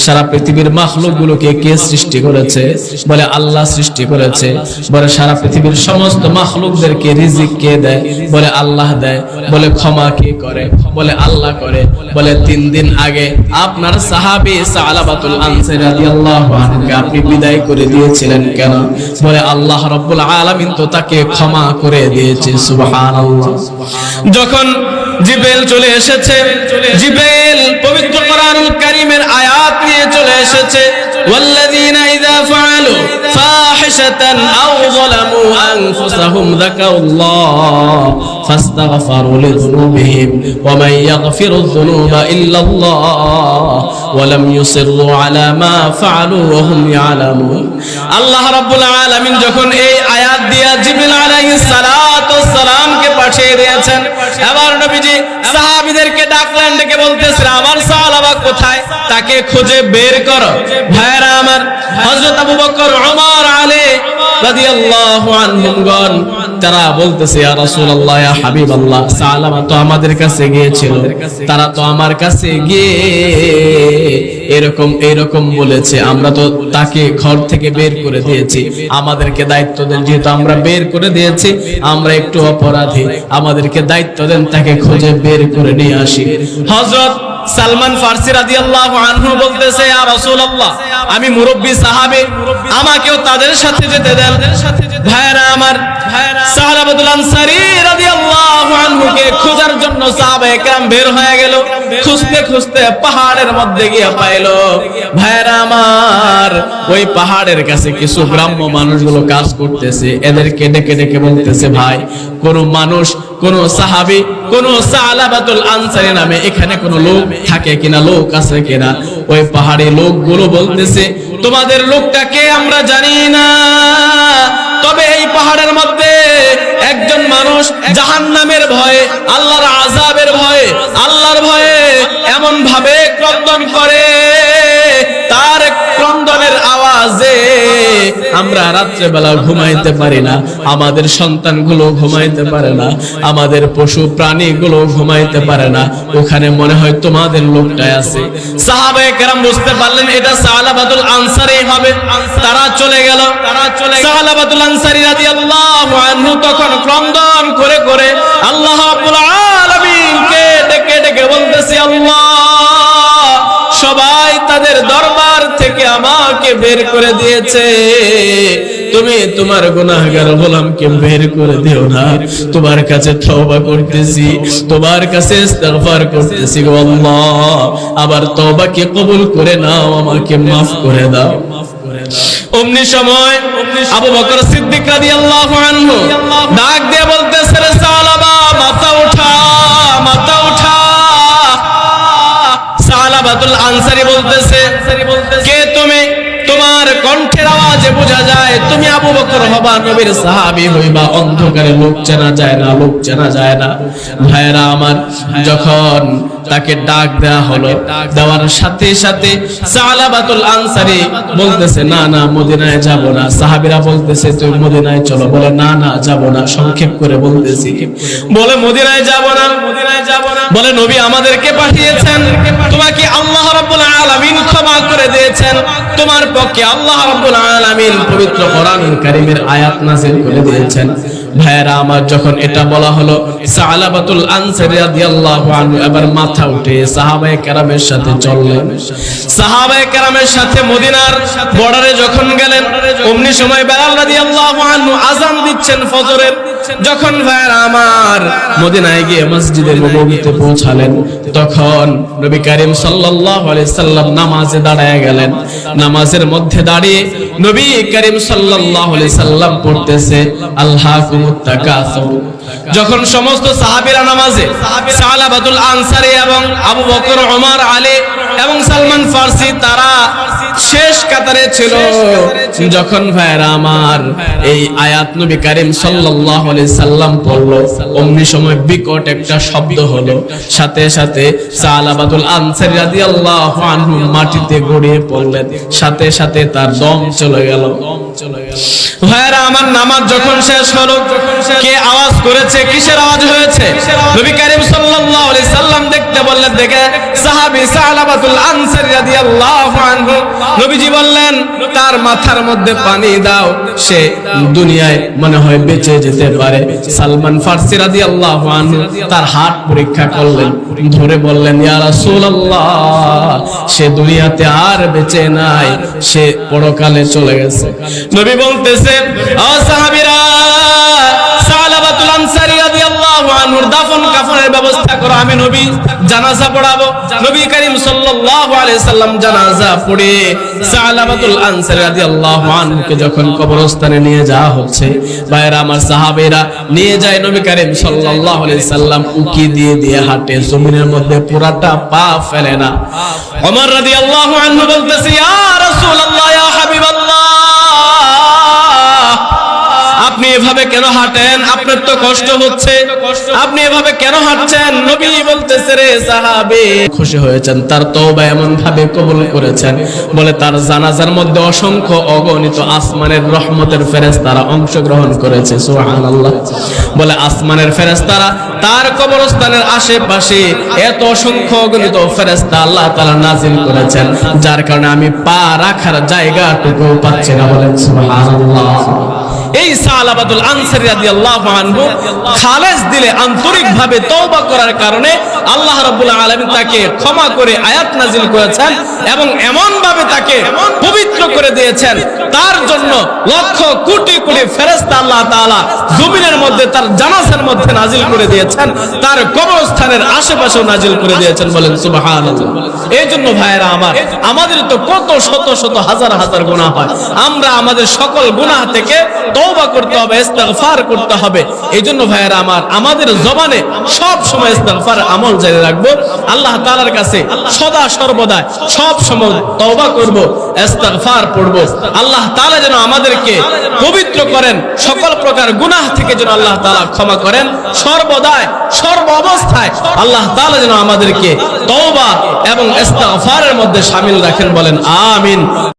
সারা পৃথিবীর মাখলুকগুলোকে কে সৃষ্টি করেছে? বলে আল্লাহ সৃষ্টি করেছে। বলে সারা পৃথিবীর সমস্ত মাখলুকদেরকে রিজিক কে দেয়? বলে আল্লাহ দেয়। বলে ক্ষমা কে করে? বলে আল্লাহ করে। বলে 3 দিন আগে আপনার সাহাবী সালাবাতুল আনসারী রাদিয়াল্লাহু আনহুকে আপনি বিদায় করে দিয়েছিলেন কেন? বলে আল্লাহ রাব্বুল আলামিন তো তাকে ক্ষমা করে দিয়েছে। সুবহানাল্লাহ। যখন জিবরাইল চলে এসেছে, জিবরাইল পবিত্র কোরআনুল কারীমের আয়াত নিয়ে চলে এসেছে, ওয়াল্লাযীনা ইযা ফাআলু ফাহিশাতান আও যালামু আনফুসাহুম যাকারুল্লাহ ফাস্তাগফারু লিযুনুবিহিম ওয়া মান ইয়াগফিরুয যুনুবা ইল্লাল্লাহ ওয়া লাম ইউসিররু আলা মা ফাআলু ওয়া হুম ইয়ালামুন। আল্লাহ রাব্বুল আলামিন যখন এই আয়াত দিয়া জিবরাইল আলাইহিস সালাতু ওয়াস সালামকে পাঠিয়ে দিয়েছেন, এবার নবীজি সাহাবীদেরকে ডাকলেন, ডেকে বলতেছেন, আমার সাহাবা কোথায়? তাকে খুঁজে বের করো। ভাইরা আমার, হযরত আবু বকর, ওমর, আলী রাদিয়াল্লাহু আনহুমগণ তারা বলতেছে, ইয়া রাসূলুল্লাহ, ইয়া হাবিবাল্লাহ, সালামা তো আমাদের কাছে গিয়েছিল, তারা তো আমার কাছে গিয়ে এরকম বলেছে, আমরা তো তাকে ঘর থেকে বের করে দিয়েছি, আমাদেরকে দায়িত্ব দেন, যেহেতু আমরা বের করে দিয়েছি আমরা একটু অপরাধী, আমাদেরকে দায়িত্ব দেন, তাকে খুঁজে বের করে নিয়ে আসি। হযরত সালমান ফারসি রাদিয়াল্লাহু আনহু বলতেছে, ইয়া রাসূলুল্লাহ, আমি মুরব্বি সাহাবী, আমাকেও তাদের সাথে যেতে দেন। ভাইরা আমার, সাহাবাতুল আনসারী রাদিয়াল্লাহু আনহুকে খোঁজার জন্য সাহাবায়ে কেরাম বের হয়ে গেল। খুঁজতে খুঁজতে পাহাড়ের মধ্যে গিয়ে পাইল। ভাইরা আমার, ওই পাহাড়ের কাছে কিছু গ্রাম্য মানুষগুলো কাজ করতেছে, এদেরকে ডেকে ডেকে বলতেছে, ভাই, কোন মানুষ, কোন সাহাবী, কোন সালাবাতুল আনসারী নামে এখানে কোন লোক থাকে কিনা, লোক আছে কিনা? ওই পাহাড়ি লোকগুলো বলতেছে, তোমাদের লোকটাকে আমরা জানি না, তবে এই পাহাড়ের মধ্যে একজন মানুষ জাহান্নামের ভয়ে, আল্লাহর আযাবের ভয়ে, আল্লাহর ভয়ে এমন ভাবে ক্রন্দন করে, তার ক্রন্দনের আওয়াজে আমরা রাত্রে বেলা ঘুমাইতে পারি না, আমাদের সন্তানগুলো ঘুমাইতে পারে না, আমাদের পশু প্রাণীগুলো ঘুমাইতে পারে না, ওখানে মনে হয় তোমাদের লোকটাই আছে। সাহাবায়ে কেরাম বুঝতে পারলেন এটা সালাবাতুল আনসারী হবে। তারা চলে গেল। সালাবাতুল আনসারী রাদিয়াল্লাহু আনহু তখন ক্রন্দন করে করে আল্লাহ রাব্বুল আলামিনকে ডেকে ডেকে বলতেছে, আল্লাহ, সবাই তাদের দরবার থেকে আমাকে বের করে দিয়েছে, তুমি তোমার গুনাহগার গোলামকে বের করে দিও না, তোমার কাছে তওবা করতেছি, তোমার কাছে ইস্তিগফার করতেছি গো আল্লাহ, আবার তওবাকে কবুল করে নাও, আমাকে মাফ করে দাও। অমনি সময় আবু বকর সিদ্দিক রাদিয়াল্লাহু আনহু ডাক দিয়ে বলতেছে, রে সাহাবা, মাথা উঠা, মাথা উঠা। সালাবাতুল আনসারী বলতেছে, কে তুমি? তোমার কণ্ঠের আওয়াজে বোঝা যায় তুমি আবু বকর হবা, নবীর সাহাবী হইবা, অন্ধকারে লোক চেনা যায় না, লোক চেনা যায় না। ভাইরা আমার, যখন তাকে ডাক দেওয়া হলো, দেওয়ার সাথে সাথে সালাবাতুল আনসারী বলতেছে, না না, মদিনায় যাব না। সাহাবীরা বলতেছে, তুমি মদিনায় চলো। বলে, না না, যাব না। সংক্ষেপ করে বলতেছি, বলে মদিনায় যাব না, মদিনায় যাব না। বলে, নবী আমাদেরকে পাঠিয়েছেন, তোমাকে আল্লাহ রাব্বুল আলামিন ক্ষমা করে দিয়েছেন, তোমার পক্ষে আল্লাহ রাব্বুল আলামিন পবিত্র কোরআনুল কারীমের আয়াত নাযিল করে দিয়েছেন। ভাইরা আমার, যখন এটা বলা হলো, সালাবাতুল আনসারী রাদিয়াল্লাহু আনহু এবার মাথা উঠে সাহাবায়ে কেরামের সাথে চললেন। সাহাবায়ে কেরামের সাথে মদিনার বর্ডারে যখন গেলেন, অমনি সময় বেলাল রাদিয়াল্লাহু আনহু আযান দিচ্ছেন ফজরের। যখন ভাইরা আমার মদিনায় গিয়ে মসজিদে নববীতে পৌঁছালেন, তখন নবী করিম সাল্লাল্লাহু আলাইহি সাল্লাম নামাজে দাঁড়ায় গেলেন। নামাজের মধ্যে দাঁড়িয়ে নবী করিম সাল্লাল্লাহু আলাইহি সাল্লাম পড়তেছে, আল্লাহুকুমুত তাকাসুর। যখন সমস্ত সাহাবীরা নামাজে, সালাবাতুল আনসারী এবং আবু বকর, ওমর, আলী এবং সালমান ফারসি তারা শেষ শেষ কাতারে ছিল। যখন ভাইরা আমার এই আয়াত নবী করিম সাল্লাল্লাহু আলাইহি সাল্লাম পড়লো, অমনি সময় বিকট একটা শব্দ হলো, সাথে সাথে সালাবাতুল আনসারী রাদিয়াল্লাহু আনহু মাটিতে গড়িয়ে পড়লেন, সাথে সাথে তার দম চলে গেল। ভাইরা আমার নামাজ যখন শেষ হলো, কে আওয়াজ করেছে? কিসের আওয়াজ হয়েছে? নবী করিম সাল্লাল্লাহু আলাইহি সাল্লাম দেখতে বললেন, দেখে সাহাবী সালাবাতুল আনসারী রাদিয়াল্লাহু আনহু, নবীজি বললেন তার মাথার মধ্যে পানি দাও, সে দুনিয়ায় মনে হয় বেঁচে যেতে পারে। সালমান ফারসি রাদিয়াল্লাহু আনহু তার হাত পরীক্ষা করলেন, ধরে বললেন ইয়া রাসূলুল্লাহ, সে দুনিয়াতে আর বেঁচে নাই, সে পরকালে চলে গেছে। নবী বলতেছেন, ও সাহাবীরা, সালাবাতুল আনসারী রাদিয়াল্লাহু আনহুর দাফন কাফনের ব্যবস্থা করো, আমি নবী জানাজা পড়াবো। নবী করিম সাল্লাল্লাহু আলাইহি সাল্লাম জানাজা পড়ে সালাবাতুল আনসারী রাদিয়াল্লাহু আনহুকে যখন কবরস্থানে নিয়ে যাওয়া হচ্ছে, ভাইরা আমার সাহাবীরা নিয়ে যায়, নবী করিম সাল্লাল্লাহু আলাইহি সাল্লাম উকি দিয়ে দিয়ে হাঁটে, জমিনের মধ্যে পুরাটা পা ফেলে না। ওমর রাদিয়াল্লাহু আনহু বলতেছে, ইয়া রাসূলুল্লাহ, ইয়া হাবিবাল্লাহ, আপনি এভাবে কেন হাঁটেন? আপনার তো কষ্ট হচ্ছে, আপনি এভাবে কেন হাঁটছেন? নবী বলতেছে, রে সাহাবী, খুশি হয়েছেন, তার তওবা এমন ভাবে কবুল করেছেন, বলে তার জানাজার মধ্যে অসংখ্য অগণিত আসমানের রহমতের ফেরেশতারা অংশগ্রহণ করেছে। সুবহানাল্লাহ। বলে আসমানের ফেরেশতারা তার কবরস্থানের আশেপাশে এত অসংখ্য অগণিত ফেরেশতা আল্লাহ তাআলা নাজিল করেছেন, যার কারণে আমি পা রাখার জায়গাটুকু পাচ্ছি না। বলেন সুবহানাল্লাহ। এই সালাবাতুল আনসারী রাদিয়াল্লাহু আনহু খালেস দিলে, আন্তরিকভাবে তওবা করার কারণে আল্লাহ রাব্বুল আলামিন তাকে ক্ষমা করে আয়াত নাজিল করেছেন এবং এমন ভাবে তাকে পবিত্র করে দিয়েছেন, তার জন্য লক্ষ কোটি কোটি ফেরেশতা আল্লাহ তাআলা জমিনের মধ্যে তার জানাজার মধ্যে নাজিল করে দিয়েছেন, তার কবরস্থানের আশেপাশেও নাজিল করে দিয়েছেন। বলেন সুবহানাল্লাহ। এই জন্য ভাইরা আমার, আমাদের তো কত শত শত হাজার হাজার গুনাহ হয়, আমরা আমাদের সকল গুনাহ থেকে তওবা করতে হবে, ইস্তিগফার করতে হবে। এইজন্য ভাইয়েরা আমার, আমাদের জবানে সব সময় ইস্তিগফার আমল জারি রাখবো, আল্লাহ তাআলার কাছে সদা সর্বদা সব সময় তওবা করব, ইস্তিগফার পড়ব। আল্লাহ তাআলা যেন আমাদেরকে পবিত্র করেন, সকল প্রকার গুনাহ থেকে যেন আল্লাহ তাআলা ক্ষমা করেন, সর্বদা সর্ব অবস্থায় আল্লাহ তাআলা যেন আমাদেরকে তওবা এবং ইস্তিগফারের মধ্যে শামিল রাখেন। বলেন আমিন।